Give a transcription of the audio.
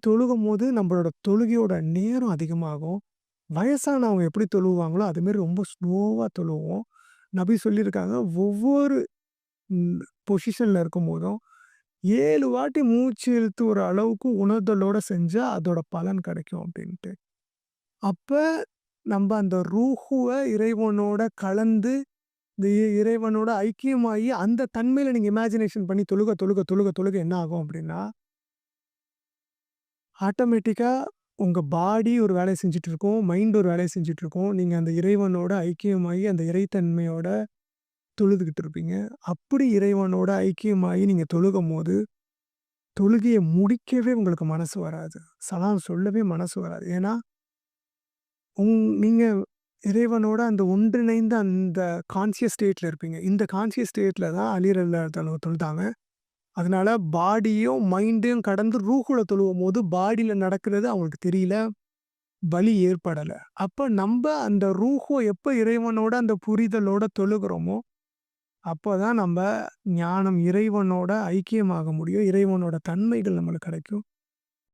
தொழுகும்போது நம்மளோட தொழுகையோட நேரம் அதிகமாகும். வயசானவங்க எப்படி தொழுவாங்களோ, அதுமாரி ரொம்ப ஸ்லோவா தொழுவோம். நபி சொல்லியிருக்காங்க, ஒவ்வொரு ம் பொசிஷன்ல இருக்கும்போதும் 7 வாட்டி மூச்சு இழுத்து ஒரு அளவுக்கு உணர்தலோட செஞ்சா அதோட பலன் கிடைக்கும் அப்டின்ட்டு. அப்ப நம்ப அந்த ரூஹுவ இறைவனோட கலந்து, இந்த இறைவனோட ஐக்கியமாகி அந்த தன்மையில நீங்க இமேஜினேஷன் பண்ணி தொழுக என்ன ஆகும் அப்டின்னா, ஆட்டோமேட்டிக்கா உங்க பாடி ஒரு வேலைய செஞ்சுட்டு இருக்கும். மைண்ட் ஒரு வேலைய செஞ்சுட்டு இருக்கும். நீங்க அந்த இறைவனோட ஐக்கியமாகி, அந்த இறைத்தன்மையோட தொழுதுகிட்டு இருப்பீங்க. அப்படி இறைவனோட ஐக்கியமாகி நீங்க தொழுகும்போது, தொழுகைய முடிக்கவே உங்களுக்கு மனசு வராது. சலாம் சொல்லவே மனசு வராது. ஏன்னா, நீங்க இறைவனோட அந்த ஒன்றிணைந்த அந்த கான்ஷியஸ் ஸ்டேட்ல இருப்பீங்க. இந்த கான்ஷியஸ் ஸ்டேட்ல தான் அலி ரலியல்லாஹு அன்ஹு தொழுதாங்க. அதனால பாடியும், மைண்டையும் கடந்து ரூஹுல தொழுவும்போது, பாடியில நடக்கிறது அவங்களுக்கு தெரியல. வலி ஏற்படல. அப்ப நம்ப அந்த எப்ப இறைவனோட அந்த புரிதலோட தொழுகுறோமோ, அப்பதான் நம்ப ஞானம் இறைவனோட ஐக்கியமாக முடியும். இறைவனோட தன்மைகள் நம்மளுக்கு கிடைக்கும்.